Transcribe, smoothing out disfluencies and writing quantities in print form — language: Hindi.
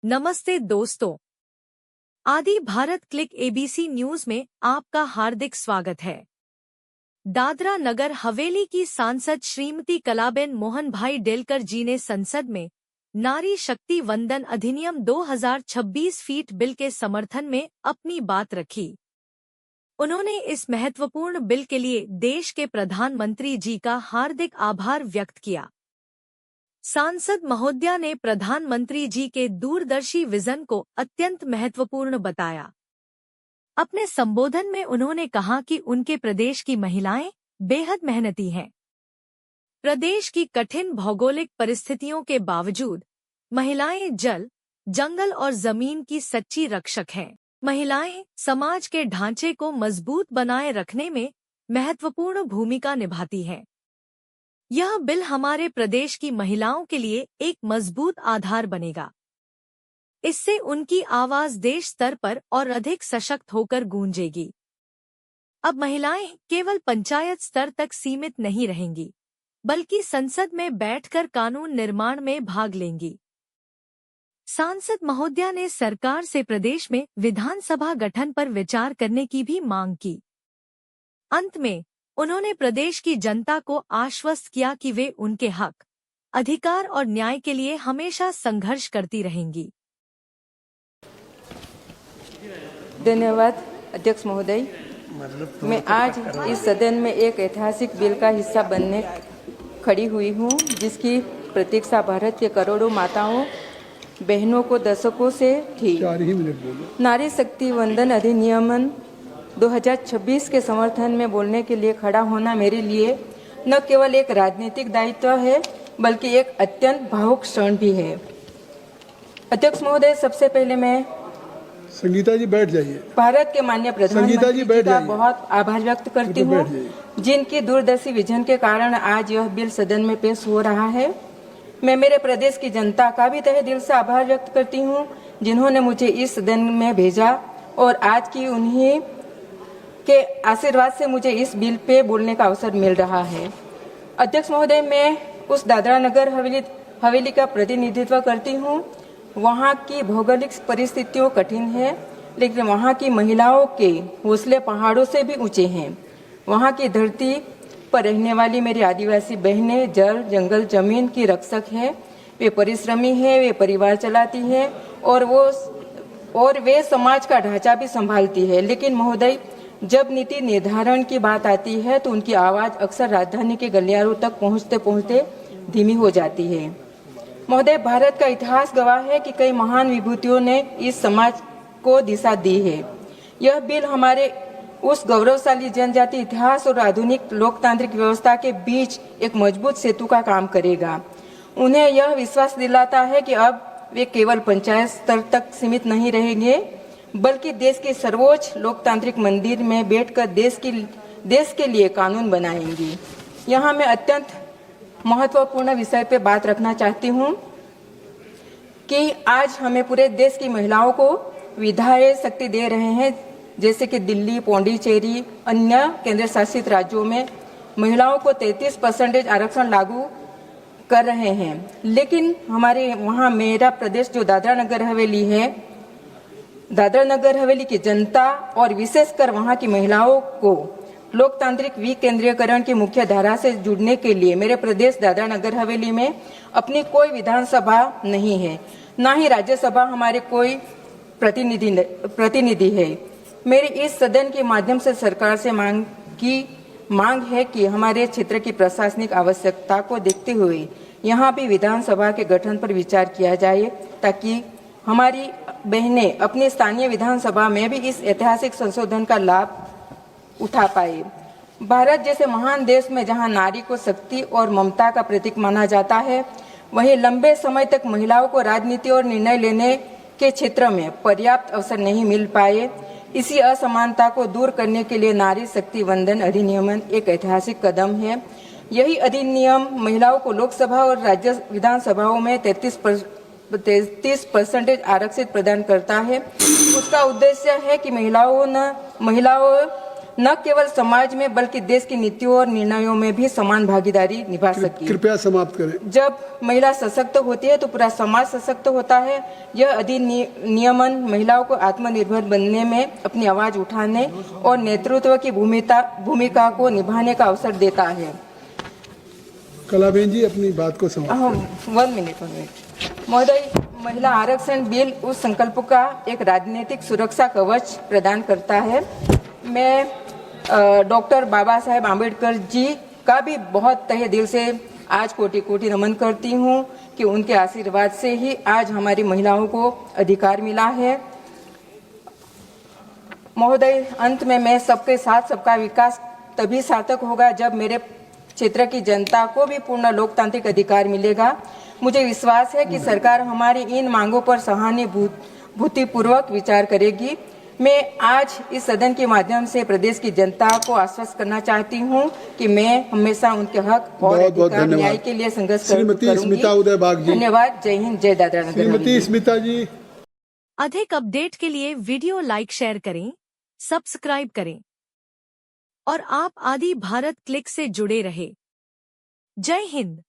नमस्ते दोस्तों, आदि भारत क्लिक एबीसी न्यूज में आपका हार्दिक स्वागत है। दादरा नगर हवेली की सांसद श्रीमती कलाबेन मोहन भाई डेलकर जी ने संसद में नारी शक्ति वंदन अधिनियम 2026 फीट बिल के समर्थन में अपनी बात रखी। उन्होंने इस महत्वपूर्ण बिल के लिए देश के प्रधानमंत्री जी का हार्दिक आभार व्यक्त किया। सांसद महोदया ने प्रधानमंत्री जी के दूरदर्शी विजन को अत्यंत महत्वपूर्ण बताया। अपने संबोधन में उन्होंने कहा कि उनके प्रदेश की महिलाएं बेहद मेहनती हैं। प्रदेश की कठिन भौगोलिक परिस्थितियों के बावजूद महिलाएं जल, जंगल और जमीन की सच्ची रक्षक हैं। महिलाएं समाज के ढांचे को मजबूत बनाए रखने में महत्वपूर्ण भूमिका निभाती हैं। यह बिल हमारे प्रदेश की महिलाओं के लिए एक मजबूत आधार बनेगा। इससे उनकी आवाज देश स्तर पर और अधिक सशक्त होकर गूंजेगी। अब महिलाएं केवल पंचायत स्तर तक सीमित नहीं रहेंगी, बल्कि संसद में बैठकर कानून निर्माण में भाग लेंगी। सांसद महोदया ने सरकार से प्रदेश में विधानसभा गठन पर विचार करने की भी मांग की। अंत में उन्होंने प्रदेश की जनता को आश्वस्त किया कि वे उनके हक, अधिकार और न्याय के लिए हमेशा संघर्ष करती रहेंगी। धन्यवाद अध्यक्ष महोदय। मैं आज इस सदन में एक ऐतिहासिक बिल का हिस्सा बनने खड़ी हुई हूँ, जिसकी प्रतीक्षा भारत के करोड़ों माताओं बहनों को दशकों से थी। नारी शक्ति वंदन अधिनियम 2026 के समर्थन में बोलने के लिए खड़ा होना मेरे लिए न केवल एक राजनीतिक दायित्व है, बल्कि एक अत्यंत भावुक क्षण भी है। अध्यक्ष महोदय, सबसे पहले मैं संगीता जी बैठ जाइए। भारत के माननीय प्रधानमंत्री जी का बहुत आभार व्यक्त करती हूँ, जिनकी दूरदर्शी विजन के कारण आज यह बिल सदन में पेश हो रहा है। मैं मेरे प्रदेश की जनता का भी तहे दिल से आभार व्यक्त करती हूँ, जिन्होंने मुझे इस सदन में भेजा और आज की उन्हीं के आशीर्वाद से मुझे इस बिल पे बोलने का अवसर मिल रहा है। अध्यक्ष महोदय, मैं उस दादरा नगर हवेली का प्रतिनिधित्व करती हूँ। वहाँ की भौगोलिक परिस्थितियाँ कठिन है, लेकिन वहाँ की महिलाओं के हौसले पहाड़ों से भी ऊंचे हैं। वहाँ की धरती पर रहने वाली मेरी आदिवासी बहनें जल, जंगल, जमीन की रक्षक हैं। वे परिश्रमी हैं, वे परिवार चलाती हैं और वे समाज का ढांचा भी संभालती है। लेकिन महोदय, जब नीति निर्धारण की बात आती है तो उनकी आवाज अक्सर राजधानी के गलियारों तक पहुंचते पहुंचते धीमी हो जाती है। महोदय, भारत का इतिहास गवाह है कि कई महान विभूतियों ने इस समाज को दिशा दी है। यह बिल हमारे उस गौरवशाली जनजाति इतिहास और आधुनिक लोकतांत्रिक व्यवस्था के बीच एक मजबूत सेतु का काम करेगा। उन्हें यह विश्वास दिलाता है कि अब वे केवल पंचायत स्तर तक सीमित नहीं रहेंगे, बल्कि देश के सर्वोच्च लोकतांत्रिक मंदिर में बैठकर देश के लिए कानून बनाएंगी। यहाँ मैं अत्यंत महत्वपूर्ण विषय पे बात रखना चाहती हूँ कि आज हमें पूरे देश की महिलाओं को विधायी शक्ति दे रहे हैं, जैसे कि दिल्ली, पौंडीचेरी, अन्य केंद्र शासित राज्यों में महिलाओं को 33% आरक्षण लागू कर रहे हैं। लेकिन हमारे वहाँ मेरा प्रदेश जो दादरा नगर हवेली है, दादरा नगर हवेली की जनता और विशेषकर वहां की महिलाओं को लोकतांत्रिक विकेंद्रीकरण की मुख्य धारा से जुड़ने के लिए मेरे प्रदेश दादरा नगर हवेली में अपनी कोई विधानसभा नहीं है, न ही राज्यसभा हमारे कोई प्रतिनिधि है। मेरी इस सदन के माध्यम से सरकार से मांग है कि हमारे क्षेत्र की प्रशासनिक आवश्यकता को देखते हुए यहाँ भी विधानसभा के गठन पर विचार किया जाए, ताकि हमारी बहनें अपनी स्थानीय विधानसभा में भी इस ऐतिहासिक संशोधन का लाभ उठा पाए। भारत जैसे महान देश में जहां नारी को शक्ति और ममता का प्रतीक माना जाता है, वहीं लंबे समय तक महिलाओं को राजनीति और निर्णय लेने के क्षेत्र में पर्याप्त अवसर नहीं मिल पाए। इसी असमानता को दूर करने के लिए नारी शक्ति वंदन अधिनियम एक ऐतिहासिक कदम है। यही अधिनियम महिलाओं को लोकसभा और राज्य विधानसभाओं में 33% आरक्षित प्रदान करता है। उसका उद्देश्य है कि महिलाओं न केवल समाज में बल्कि देश की नीतियों और निर्णयों में भी समान भागीदारी निभा सके। कृपया समाप्त करें। जब महिला सशक्त होती है तो पूरा समाज सशक्त होता है। यह अधिनियमन महिलाओं को आत्मनिर्भर बनने में, अपनी आवाज उठाने और नेतृत्व की भूमिका को निभाने का अवसर देता है। कलाबेन जी अपनी बात को समाप्त करें। 1 मिनट महोदय, महिला आरक्षण बिल उस संकल्प का एक राजनीतिक सुरक्षा कवच प्रदान करता है। मैं डॉक्टर बाबा साहेब आम्बेडकर जी का भी बहुत तहे दिल से आज कोटि कोटि नमन करती हूँ कि उनके आशीर्वाद से ही आज हमारी महिलाओं को अधिकार मिला है। महोदय, अंत में मैं सबके साथ सबका विकास तभी सार्थक होगा जब मेरे क्षेत्र की जनता को भी पूर्ण लोकतांत्रिक अधिकार मिलेगा। मुझे विश्वास है कि सरकार हमारी इन मांगों पर सहानुभूतिपूर्वक विचार करेगी। मैं आज इस सदन के माध्यम से प्रदेश की जनता को आश्वस्त करना चाहती हूं कि मैं हमेशा उनके हक और अधिकार न्याय के लिए संघर्ष करूंगी। धन्यवाद। जय हिंद, जय दादरा नगर हवेली। श्रीमती स्मिता जी। अधिक अपडेट के लिए वीडियो लाइक शेयर करें, सब्सक्राइब करें और आप आदि भारत क्लिक से जुड़े रहे। जय हिंद।